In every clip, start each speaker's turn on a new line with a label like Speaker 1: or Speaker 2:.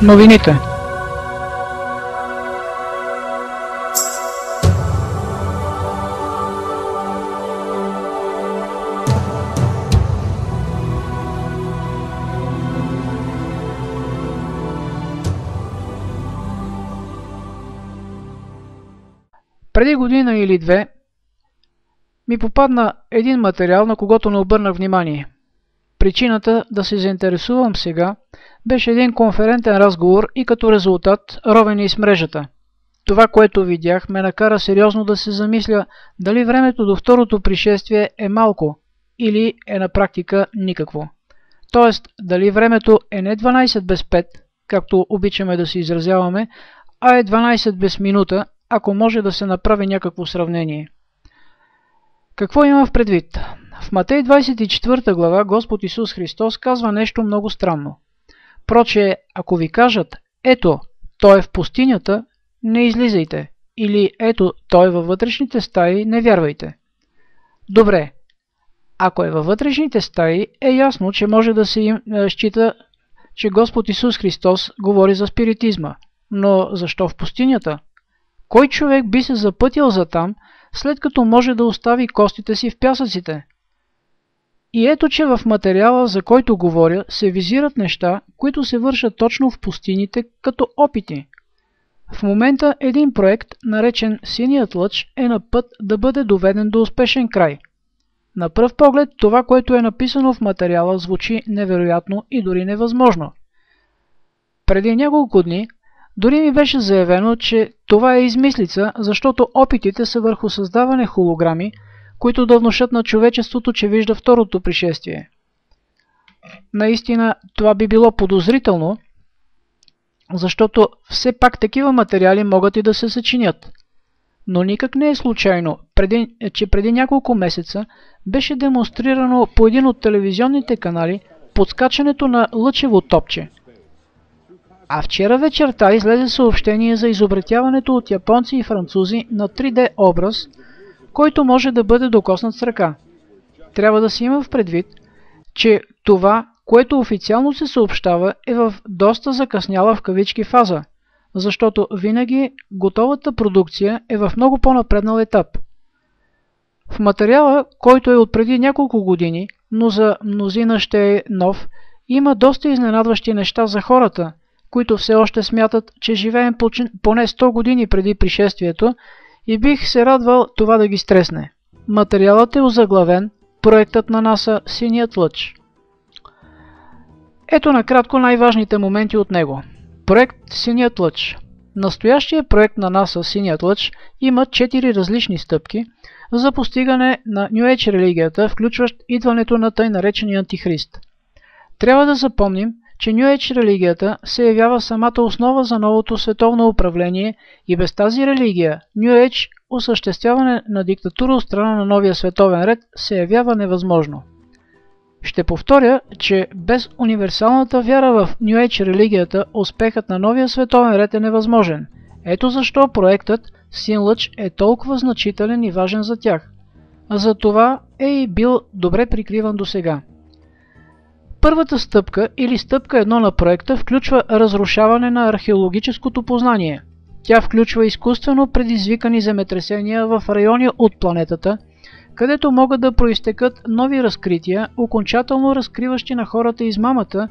Speaker 1: Новините. Преди година или две ми попадна един материал, на когото не обърнах внимание. Причината да се заинтересувам сега беше един конферентен разговор и като резултат ровене из мрежата. Това, което видях, ме накара сериозно да се замисля дали времето до второто пришествие е малко или е на практика никакво. Тоест, дали времето е не 12 без 5, както обичаме да се изразяваме, а е 12 без минута, ако може да се направи някакво сравнение. Какво има в предвид? В Матей 24 глава Господ Исус Христос казва нещо много странно. Проче, ако ви кажат, ето, той е в пустинята, не излизайте, или ето, той е във вътрешните стаи, не вярвайте. Добре, ако е във вътрешните стаи, е ясно, че може да се им счита, че Господ Исус Христос говори за спиритизма. Но защо в пустинята? Кой човек би се запътил за там, след като може да остави костите си в пясъците? И ето, че в материала, за който говоря, се визират неща, които се вършат точно в пустините като опити. В момента един проект, наречен Синият лъч, е на път да бъде доведен до успешен край. На пръв поглед, това, което е написано в материала, звучи невероятно и дори невъзможно. Преди няколко дни дори ми беше заявено, че това е измислица, защото опитите са върху създаване холограми, които да внушат на човечеството, че вижда второто пришествие. Наистина, това би било подозрително, защото все пак такива материали могат и да се съчинят. Но никак не е случайно, че преди няколко месеца беше демонстрирано по един от телевизионните канали подскачането на лъчево топче. А вчера вечерта излезе съобщение за изобретяването от японци и французи на 3D образ, който може да бъде докоснат с ръка. Трябва да си има в предвид, че това, което официално се съобщава, е в доста закъсняла в кавички фаза, защото винаги готовата продукция е в много по-напреднал етап. В материала, който е от преди няколко години, но за мнозина ще е нов, има доста изненадващи неща за хората, които все още смятат, че живеем поне 100 години преди пришествието, и бих се радвал това да ги стресне. Материалът е озаглавен "Проектът на НАСА Синият лъч". Ето накратко най-важните моменти от него. Проект Синият лъч. Настоящия проект на НАСА Синият лъч има 4 различни стъпки за постигане на New Age религията, включващ идването на тъй наречения антихрист. Трябва да запомним, че New Age религията се явява самата основа за новото световно управление и без тази религия New Age осъществяване на диктатура от страна на новия световен ред се явява невъзможно. Ще повторя, че без универсалната вяра в New Age религията успехът на новия световен ред е невъзможен. Ето защо проектът Син лъч е толкова значителен и важен за тях. За това е и бил добре прикриван досега. Първата стъпка или стъпка 1 на проекта включва разрушаване на археологическото познание. Тя включва изкуствено предизвикани земетресения в райони от планетата, където могат да проистекат нови разкрития, окончателно разкриващи на хората измамата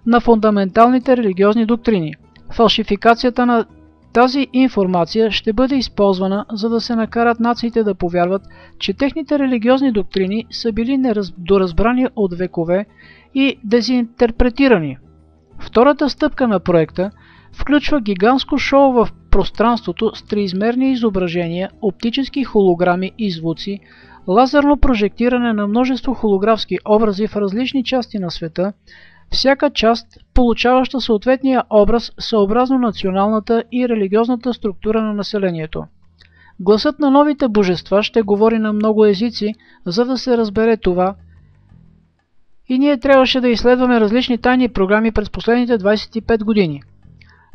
Speaker 1: на фундаменталните религиозни доктрини. Фалшификацията на тази информация ще бъде използвана, за да се накарат нациите да повярват, че техните религиозни доктрини са били недоразбрани от векове и дезинтерпретирани. Втората стъпка на проекта включва гигантско шоу в пространството с триизмерни изображения, оптически холограми и звуци, лазерно прожектиране на множество холографски образи в различни части на света, всяка част получаваща съответния образ съобразно националната и религиозната структура на населението. Гласът на новите божества ще говори на много езици, за да се разбере това, и ние трябваше да изследваме различни тайни програми през последните 25 години.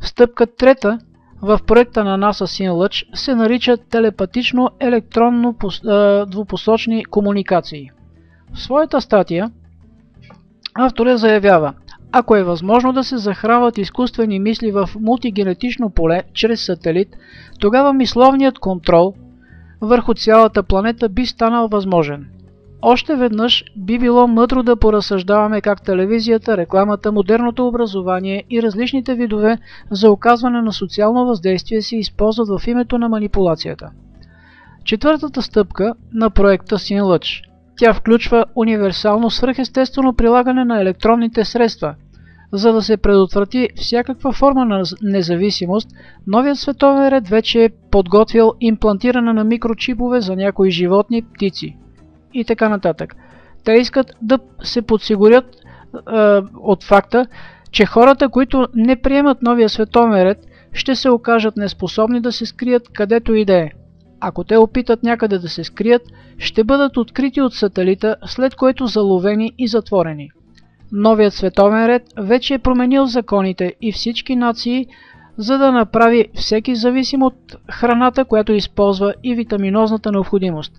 Speaker 1: Стъпка 3 в проекта на НАСА Син лъч се нарича телепатично електронно двупосочни комуникации. В своята статия авторът заявява: Ако е възможно да се захранват изкуствени мисли в мултигенетично поле чрез сателит, тогава мисловният контрол върху цялата планета би станал възможен. Още веднъж би било мъдро да поразсъждаваме как телевизията, рекламата, модерното образование и различните видове за оказване на социално въздействие се използват в името на манипулацията. Четвъртата стъпка на проекта Син Лъч. Тя включва универсално свръхестествено прилагане на електронните средства. За да се предотврати всякаква форма на независимост, новият световен ред вече е подготвил имплантиране на микрочипове за някои животни, птици и така нататък. Те искат да се подсигурят от факта, че хората, които не приемат новия световен ред, ще се окажат неспособни да се скрият където и да е. Ако те опитат някъде да се скрият, ще бъдат открити от сателита, след което заловени и затворени. Новият световен ред вече е променил законите и всички нации, за да направи всеки зависим от храната, която използва, и витаминозната необходимост.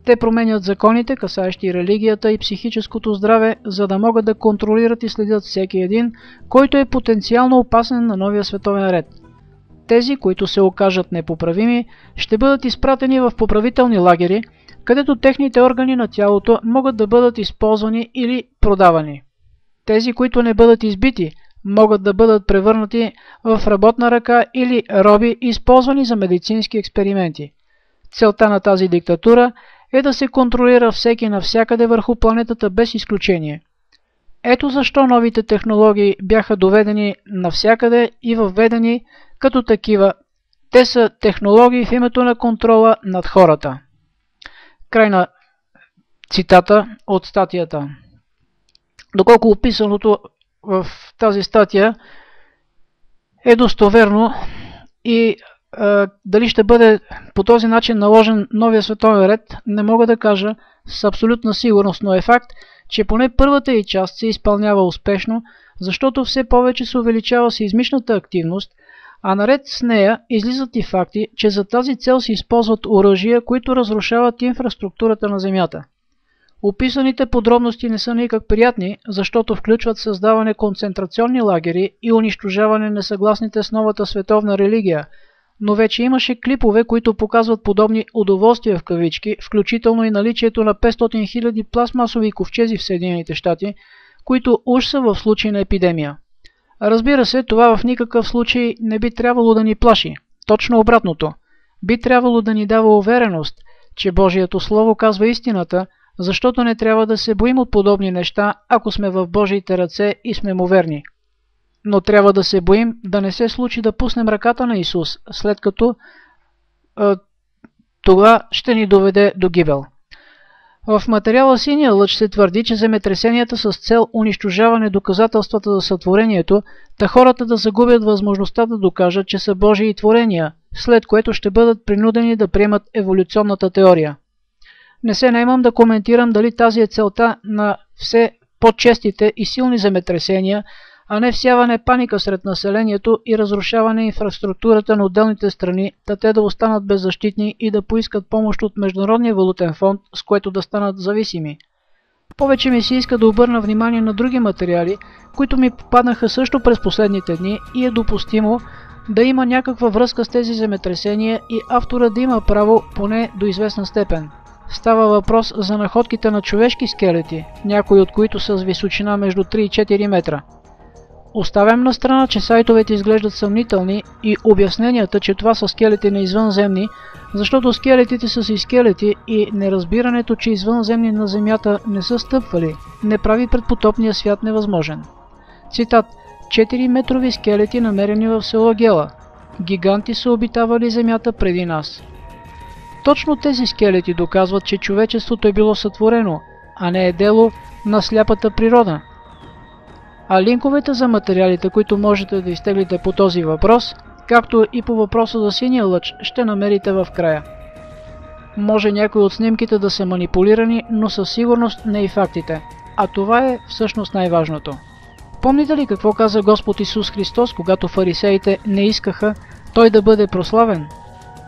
Speaker 1: Те променят законите, касаещи религията и психическото здраве, за да могат да контролират и следят всеки един, който е потенциално опасен на новия световен ред. Тези, които се окажат непоправими, ще бъдат изпратени в поправителни лагери, където техните органи на тялото могат да бъдат използвани или продавани. Тези, които не бъдат избити, могат да бъдат превърнати в работна ръка или роби, използвани за медицински експерименти. Целта на тази диктатура е да се контролира всеки навсякъде върху планетата без изключение. Ето защо новите технологии бяха доведени навсякъде и въведени като такива. Те са технологии в името на контрола над хората. Край на цитата от статията. Доколко описаното в тази статия е достоверно и дали ще бъде по този начин наложен новия световен ред, не мога да кажа с абсолютна сигурност, но е факт, че поне първата й част се изпълнява успешно, защото все повече се увеличава сеизмичната активност, а наред с нея излизат и факти, че за тази цел се използват оръжия, които разрушават инфраструктурата на Земята. Описаните подробности не са никак приятни, защото включват създаване концентрационни лагери и унищожаване несъгласните с новата световна религия, но вече имаше клипове, които показват подобни удоволствия в кавички, включително и наличието на 500 000 пластмасови ковчези в Съединените щати, които уж са в случай на епидемия. Разбира се, това в никакъв случай не би трябвало да ни плаши. Точно обратното. Би трябвало да ни дава увереност, че Божието Слово казва истината, защото не трябва да се боим от подобни неща, ако сме в Божиите ръце и сме му верни. Но трябва да се боим да не се случи да пуснем ръката на Исус, след като това ще ни доведе до гибел. В материала Синия лъч се твърди, че земетресенията с цел унищожаване доказателствата за сътворението, та хората да загубят възможността да докажат, че са Божии творения, след което ще бъдат принудени да приемат еволюционната теория. Не се наемам да коментирам дали тази е целта на все по-честите и силни земетресения, а не всяване паника сред населението и разрушаване инфраструктурата на отделните страни, да те да останат беззащитни и да поискат помощ от Международния валутен фонд, с което да станат зависими. Повече ми се иска да обърна внимание на други материали, които ми попаднаха също през последните дни и е допустимо да има някаква връзка с тези земетресения и автора да има право поне до известна степен. Става въпрос за находките на човешки скелети, някои от които са с височина между 3 и 4 метра. Оставям на страна, че сайтовете изглеждат съмнителни и обясненията, че това са скелети на извънземни, защото скелетите са си скелети и неразбирането, че извънземни на Земята не са стъпвали, не прави предпотопния свят невъзможен. Цитат: 4-метрови скелети намерени в село Гела. Гиганти са обитавали Земята преди нас. Точно тези скелети доказват, че човечеството е било сътворено, а не е дело на сляпата природа. А линковете за материалите, които можете да изтеглите по този въпрос, както и по въпроса за Синия лъч, ще намерите в края. Може някои от снимките да са манипулирани, но със сигурност не и фактите. А това е всъщност най-важното. Помните ли какво каза Господ Исус Христос, когато фарисеите не искаха Той да бъде прославен?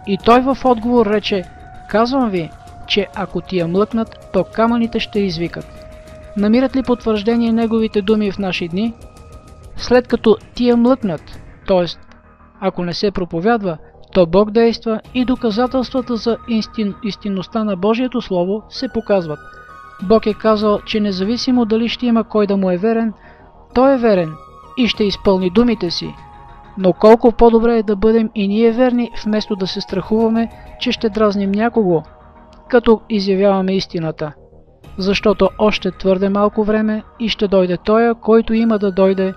Speaker 1: И Той в отговор рече: казвам ви, че ако ти я млъкнат, то камъните ще извикат. Намират ли потвърждение неговите думи в наши дни? След като тия млъкнат, т.е. ако не се проповядва, то Бог действа и доказателствата за истинността на Божието Слово се показват. Бог е казал, че независимо дали ще има кой да му е верен, той е верен и ще изпълни думите си. Но колко по-добре е да бъдем и ние верни, вместо да се страхуваме, че ще дразним някого, като изявяваме истината. Защото още твърде малко време и ще дойде Тоя, който има да дойде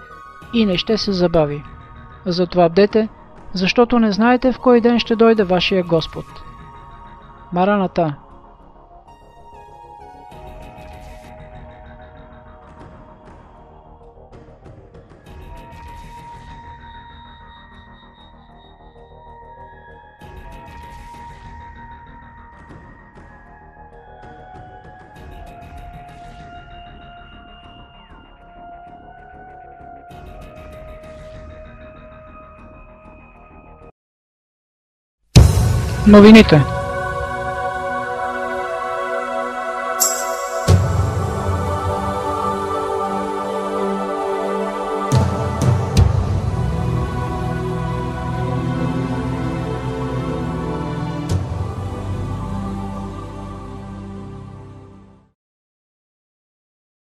Speaker 1: и не ще се забави. Затова бдете, защото не знаете в кой ден ще дойде вашия Господ. Мараната. Новините.